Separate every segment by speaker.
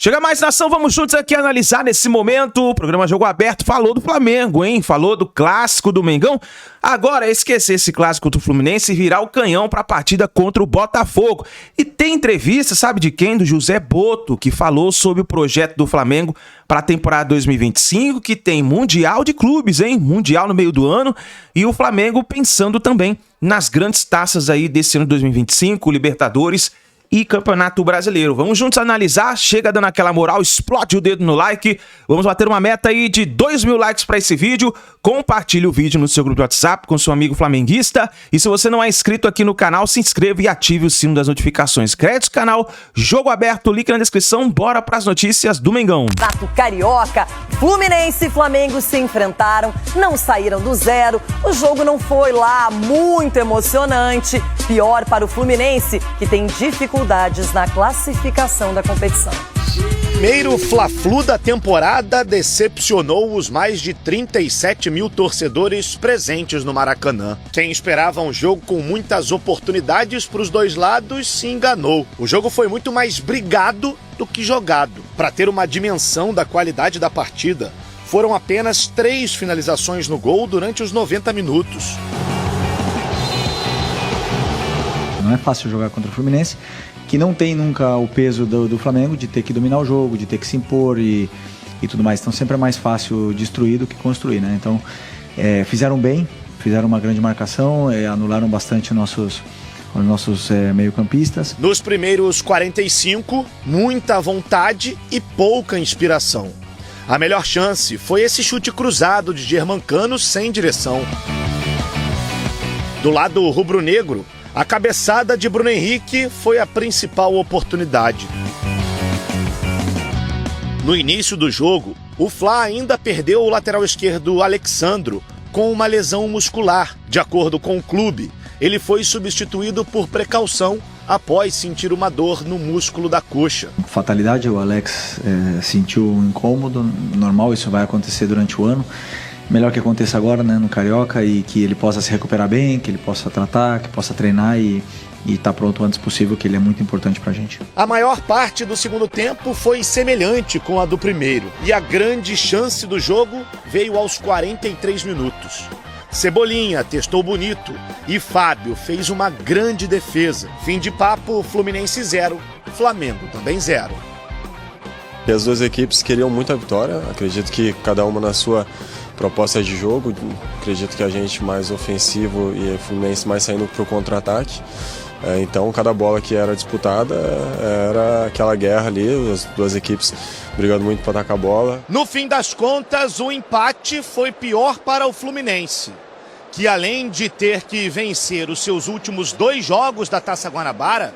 Speaker 1: Chega mais, nação, vamos juntos aqui analisar nesse momento. O programa Jogo Aberto falou do Flamengo, hein? Falou do clássico do Mengão. Agora, esquecer esse clássico do Fluminense e virar o canhão para a partida contra o Botafogo. E tem entrevista, sabe de quem? Do José Boto, que falou sobre o projeto do Flamengo para a temporada 2025, que tem Mundial de Clubes, hein? Mundial no meio do ano. E o Flamengo pensando também nas grandes taças aí desse ano de 2025, Libertadores e Campeonato Brasileiro. Vamos juntos analisar, chega dando aquela moral, explode o dedo no like, vamos bater uma meta aí de 2.000 likes para esse vídeo, compartilhe o vídeo no seu grupo de WhatsApp com seu amigo flamenguista, e se você não é inscrito aqui no canal, se inscreva e ative o sino das notificações. Crédito canal, Jogo Aberto, link na descrição, bora para as notícias do Mengão.
Speaker 2: Campeonato Carioca, Fluminense e Flamengo se enfrentaram, não saíram do zero, o jogo não foi lá muito emocionante, pior para o Fluminense, que tem dificuldades na classificação da competição.
Speaker 3: Primeiro Fla-Flu da temporada decepcionou os mais de 37 mil torcedores presentes no Maracanã. Quem esperava um jogo com muitas oportunidades para os dois lados se enganou. O jogo foi muito mais brigado do que jogado. Para ter uma dimensão da qualidade da partida, foram apenas 3 finalizações no gol durante os 90 minutos.
Speaker 4: Não é fácil jogar contra o Fluminense, que não tem nunca o peso do Flamengo de ter que dominar o jogo, de ter que se impor e tudo mais. Então sempre é mais fácil destruir do que construir, né? Então fizeram bem, fizeram uma grande marcação, anularam bastante os nossos meio-campistas.
Speaker 3: Nos primeiros 45, muita vontade e pouca inspiração. A melhor chance foi esse chute cruzado de Germancano sem direção. Do lado rubro-negro, a cabeçada de Bruno Henrique foi a principal oportunidade. No início do jogo, o Fla ainda perdeu o lateral esquerdo Alexandro com uma lesão muscular. De acordo com o clube, ele foi substituído por precaução após sentir uma dor no músculo da coxa.
Speaker 4: Fatalidade, o Alex sentiu um incômodo, normal, isso vai acontecer durante o ano. Melhor que aconteça agora, né, no Carioca, e que ele possa se recuperar bem, que ele possa tratar, que possa treinar e estar pronto o antes possível, que ele é muito importante pra gente.
Speaker 3: A maior parte do segundo tempo foi semelhante com a do primeiro, e a grande chance do jogo veio aos 43 minutos. Cebolinha testou bonito e Fábio fez uma grande defesa. Fim de papo, Fluminense 0, Flamengo também 0.
Speaker 5: E as duas equipes queriam muito a vitória, acredito que cada uma na sua proposta de jogo, acredito que a gente mais ofensivo e o Fluminense mais saindo para o contra-ataque. Então cada bola que era disputada era aquela guerra ali, as duas equipes brigando muito para atacar a bola.
Speaker 3: No fim das contas, o empate foi pior para o Fluminense, que além de ter que vencer os seus últimos 2 jogos da Taça Guanabara,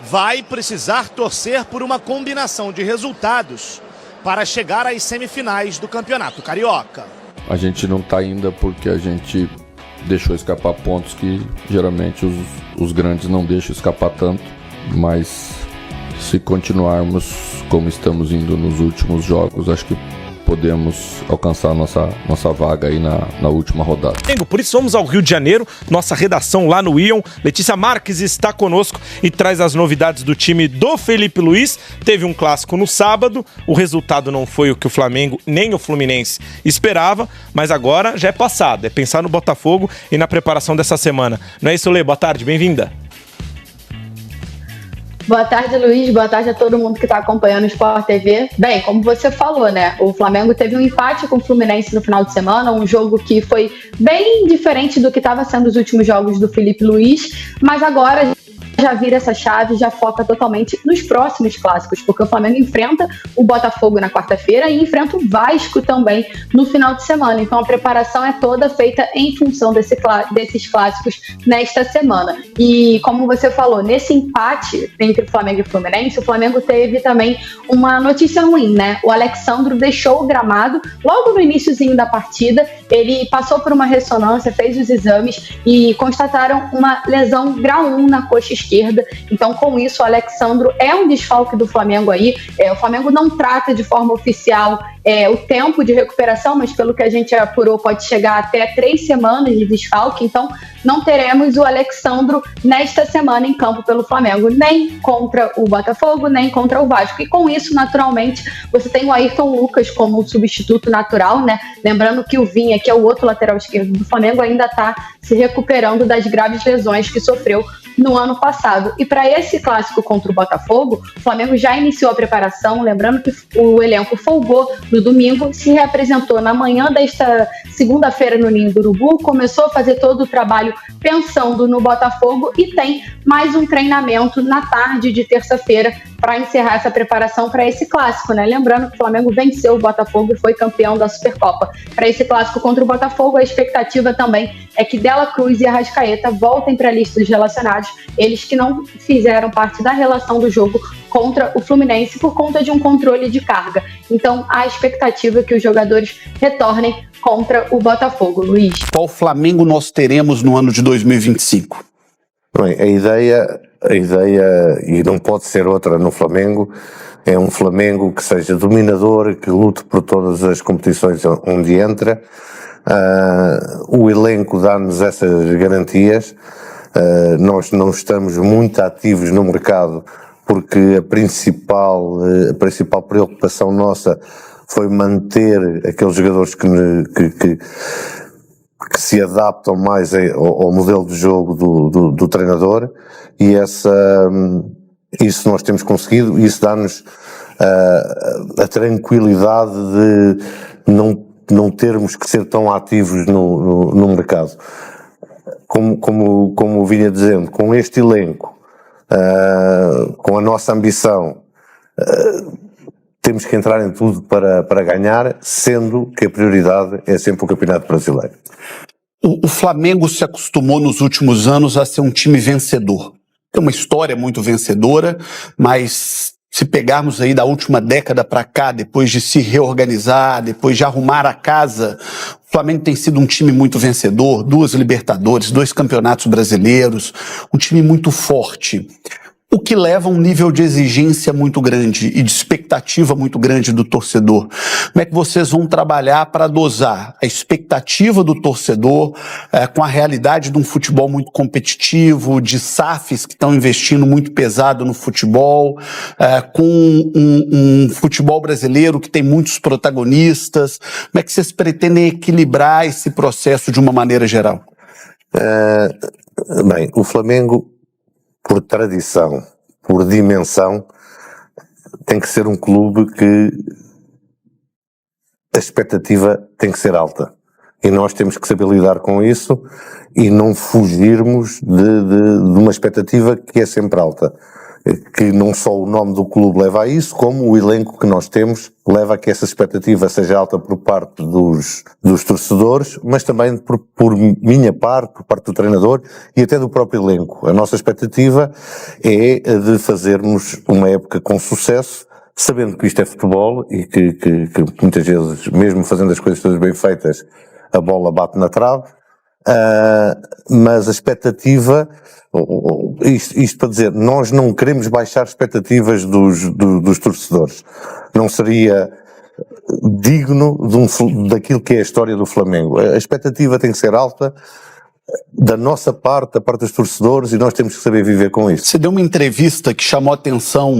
Speaker 3: vai precisar torcer por uma combinação de resultados para chegar às semifinais do Campeonato Carioca.
Speaker 6: A gente não está ainda porque a gente deixou escapar pontos que geralmente os grandes não deixam escapar tanto, mas se continuarmos como estamos indo nos últimos jogos, acho que podemos alcançar a nossa vaga aí na última rodada.
Speaker 7: Por isso vamos ao Rio de Janeiro, nossa redação lá no Ion. Letícia Marques está conosco e traz as novidades do time do Felipe Luiz. Teve um clássico no sábado, o resultado não foi o que o Flamengo nem o Fluminense esperava, mas agora já é passado, é pensar no Botafogo e na preparação dessa semana. Não é isso, Lê? Boa tarde, bem-vinda.
Speaker 8: Boa tarde, Luiz. Boa tarde a todo mundo que está acompanhando o Sport TV. Bem, como você falou, né? O Flamengo teve um empate com o Fluminense no final de semana, um jogo que foi bem diferente do que estava sendo os últimos jogos do Felipe Luiz, mas agora já vira essa chave, já foca totalmente nos próximos clássicos, porque o Flamengo enfrenta o Botafogo na quarta-feira e enfrenta o Vasco também no final de semana. Então a preparação é toda feita em função desses clássicos nesta semana. E como você falou, nesse empate entre Flamengo e Fluminense, o Flamengo teve também uma notícia ruim, né? O Alexandro deixou o gramado logo no iniciozinho da partida, ele passou por uma ressonância, fez os exames e constataram uma lesão grau 1 na coxa esquerda. Então, com isso, o Alexandro é um desfalque do Flamengo aí. O Flamengo não trata de forma oficial o tempo de recuperação, mas pelo que a gente apurou, pode chegar até 3 semanas de desfalque, então não teremos o Alexandro nesta semana em campo pelo Flamengo, nem contra o Botafogo, nem contra o Vasco. E com isso, naturalmente, você tem o Ayrton Lucas como substituto natural, né? Lembrando que o Vinha, que é o outro lateral esquerdo do Flamengo, ainda está se recuperando das graves lesões que sofreu no ano passado. E para esse clássico contra o Botafogo, o Flamengo já iniciou a preparação, lembrando que o elenco folgou no domingo, se reapresentou na manhã desta segunda-feira no Ninho do Urubu, começou a fazer todo o trabalho pensando no Botafogo e tem mais um treinamento na tarde de terça-feira para encerrar essa preparação para esse clássico, né? Lembrando que o Flamengo venceu o Botafogo e foi campeão da Supercopa. Para esse clássico contra o Botafogo, a expectativa também é que Dela Cruz e Arrascaeta voltem para a lista dos relacionados, eles que não fizeram parte da relação do jogo contra o Fluminense por conta de um controle de carga. Então, a expectativa é que os jogadores retornem contra o Botafogo. Luiz.
Speaker 9: Qual Flamengo nós teremos no ano de 2025?
Speaker 10: Bem, a ideia, e não pode ser outra no Flamengo, é um Flamengo que seja dominador, que lute por todas as competições onde entra. O elenco dá-nos essas garantias. Nós não estamos muito ativos no mercado porque a principal preocupação nossa foi manter aqueles jogadores que se adaptam mais ao modelo de jogo do treinador, e isso nós temos conseguido, e isso dá-nos a tranquilidade de não termos que ser tão ativos no mercado. Como vinha dizendo, com este elenco, com a nossa ambição, temos que entrar em tudo para ganhar, sendo que a prioridade é sempre o Campeonato Brasileiro.
Speaker 9: O Flamengo se acostumou nos últimos anos a ser um time vencedor. Tem uma história muito vencedora, mas se pegarmos aí da última década para cá, depois de se reorganizar, depois de arrumar a casa, o Flamengo tem sido um time muito vencedor, 2 Libertadores, 2 campeonatos brasileiros, um time muito forte. O que leva a um nível de exigência muito grande e de expectativa muito grande do torcedor. Como é que vocês vão trabalhar para dosar a expectativa do torcedor com a realidade de um futebol muito competitivo, de SAFs que estão investindo muito pesado no futebol, com um futebol brasileiro que tem muitos protagonistas? Como é que vocês pretendem equilibrar esse processo de uma maneira geral?
Speaker 10: Bem, o Flamengo, por tradição, por dimensão, tem que ser um clube que a expectativa tem que ser alta. E nós temos que saber lidar com isso e não fugirmos de uma expectativa que é sempre alta. Que não só o nome do clube leva a isso, como o elenco que nós temos leva a que essa expectativa seja alta por parte dos torcedores, mas também por minha parte, por parte do treinador e até do próprio elenco. A nossa expectativa é de fazermos uma época com sucesso, sabendo que isto é futebol e que muitas vezes, mesmo fazendo as coisas todas bem feitas, a bola bate na trave, mas a expectativa, isto para dizer, nós não queremos baixar expectativas dos torcedores. Não seria digno daquilo que é a história do Flamengo. A expectativa tem que ser alta da nossa parte, da parte dos torcedores, e nós temos que saber viver com isso.
Speaker 9: Você deu uma entrevista que chamou a atenção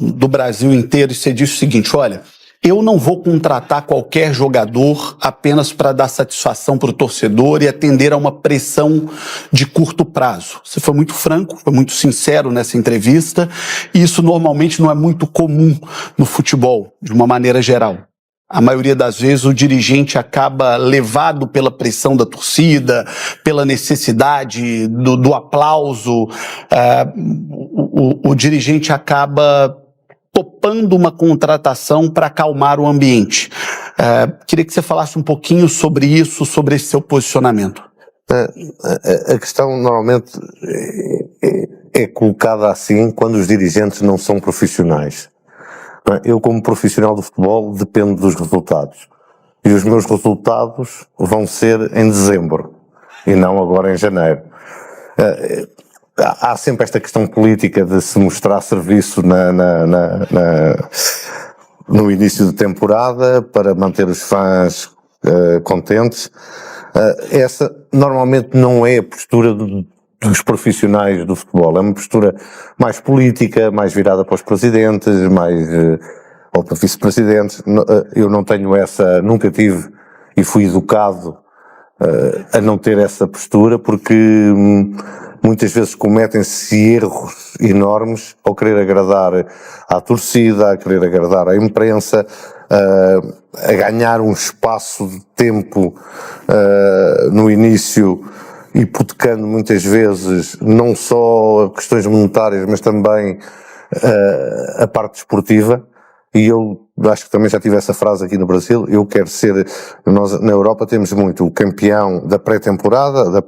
Speaker 9: do Brasil inteiro e você disse o seguinte: olha, eu não vou contratar qualquer jogador apenas para dar satisfação para o torcedor e atender a uma pressão de curto prazo. Você foi muito franco, foi muito sincero nessa entrevista, e isso normalmente não é muito comum no futebol, de uma maneira geral. A maioria das vezes o dirigente acaba levado pela pressão da torcida, pela necessidade do aplauso, o dirigente acaba topando uma contratação para acalmar o ambiente. Queria que você falasse um pouquinho sobre isso, sobre esse seu posicionamento.
Speaker 10: A questão normalmente é colocada assim quando os dirigentes não são profissionais. Eu, como profissional do futebol, dependo dos resultados. E os meus resultados vão ser em dezembro e não agora em janeiro. Há sempre esta questão política de se mostrar serviço no início de temporada para manter os fãs contentes. Essa normalmente não é a postura dos profissionais do futebol, é uma postura mais política, mais virada para os presidentes, ou para vice-presidentes. Eu não tenho essa, nunca tive e fui educado a não ter essa postura, porque muitas vezes cometem-se erros enormes ao querer agradar à torcida, a querer agradar à imprensa, a ganhar um espaço de tempo no início, hipotecando muitas vezes não só questões monetárias, mas também a parte desportiva. E eu acho que também já tive essa frase aqui no Brasil, eu quero ser, nós na Europa temos muito o campeão da pré-temporada, da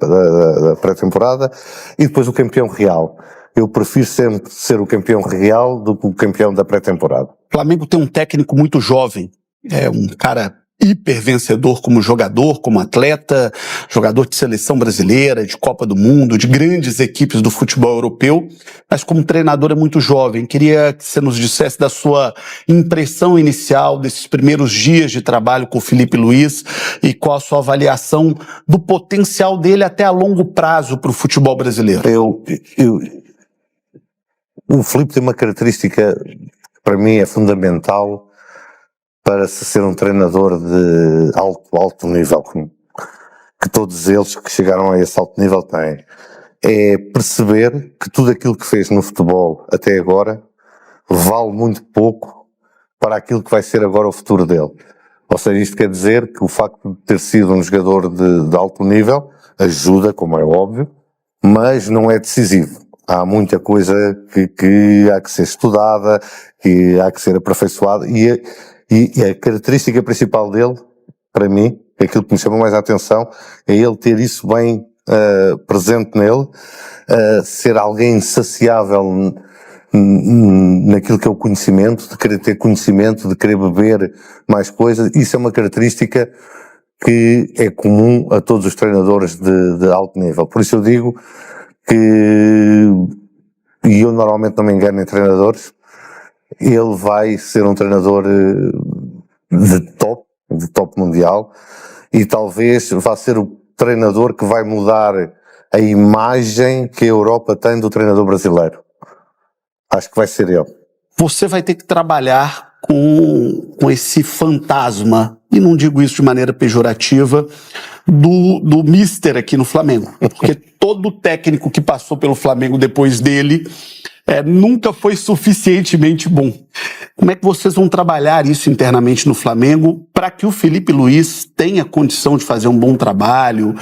Speaker 10: pré-temporada, e depois o campeão real. Eu prefiro sempre ser o campeão real do que o campeão da pré-temporada.
Speaker 9: O Flamengo tem um técnico muito jovem, é um cara hiper vencedor como jogador, como atleta, jogador de seleção brasileira, de Copa do Mundo, de grandes equipes do futebol europeu, mas como treinador é muito jovem. Queria que você nos dissesse da sua impressão inicial desses primeiros dias de trabalho com o Felipe Luiz e qual a sua avaliação do potencial dele até a longo prazo para o futebol brasileiro.
Speaker 10: O Felipe tem uma característica que para mim é fundamental para se ser um treinador de alto nível, que todos eles que chegaram a esse alto nível têm. É perceber que tudo aquilo que fez no futebol até agora vale muito pouco para aquilo que vai ser agora o futuro dele. Ou seja, isto quer dizer que o facto de ter sido um jogador de alto nível ajuda, como é óbvio, mas não é decisivo. Há muita coisa que há que ser estudada, que há que ser aperfeiçoada, e a característica principal dele, para mim, aquilo que me chama mais a atenção, é ele ter isso bem presente nele, ser alguém insaciável naquilo que é o conhecimento, de querer ter conhecimento, de querer beber mais coisas. Isso é uma característica que é comum a todos os treinadores de alto nível. Por isso eu digo que, e eu normalmente não me engano em treinadores, ele vai ser um treinador de top mundial, e talvez vá ser o treinador que vai mudar a imagem que a Europa tem do treinador brasileiro. Acho que vai ser ele.
Speaker 9: Você vai ter que trabalhar com esse fantasma, e não digo isso de maneira pejorativa, do mister aqui no Flamengo. Porque todo técnico que passou pelo Flamengo depois dele nunca foi suficientemente bom. Como é que vocês vão trabalhar isso internamente no Flamengo para que o Felipe Luiz tenha condição de fazer um bom trabalho,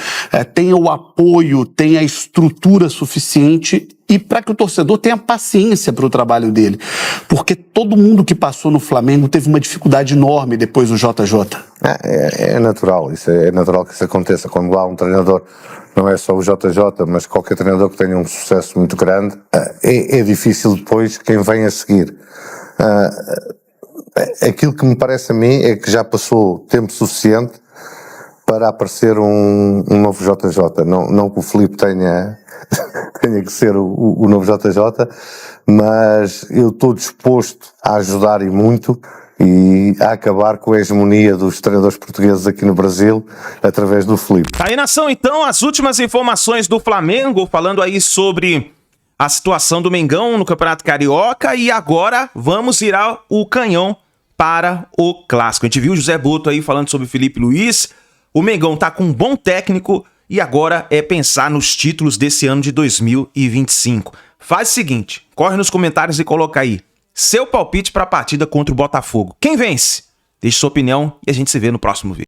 Speaker 9: tenha o apoio, tenha a estrutura suficiente e para que o torcedor tenha paciência para o trabalho dele? Porque todo mundo que passou no Flamengo teve uma dificuldade enorme depois do JJ.
Speaker 10: É natural, é natural que isso aconteça. Quando há um treinador, não é só o JJ, mas qualquer treinador que tenha um sucesso muito grande, é difícil depois quem vem a seguir. Aquilo que me parece a mim é que já passou tempo suficiente para aparecer um novo JJ. Não que o Filipe tenha que ser o novo JJ, mas eu estou disposto a ajudar e muito, e a acabar com a hegemonia dos treinadores portugueses aqui no Brasil através do Filipe.
Speaker 1: Aí, nação, então, as últimas informações do Flamengo, falando aí sobre a situação do Mengão no Campeonato Carioca, e agora vamos virar o canhão para o Clássico. A gente viu o José Boto aí falando sobre o Felipe Luiz, o Mengão tá com um bom técnico e agora é pensar nos títulos desse ano de 2025. Faz o seguinte, corre nos comentários e coloca aí seu palpite para a partida contra o Botafogo. Quem vence? Deixe sua opinião e a gente se vê no próximo vídeo.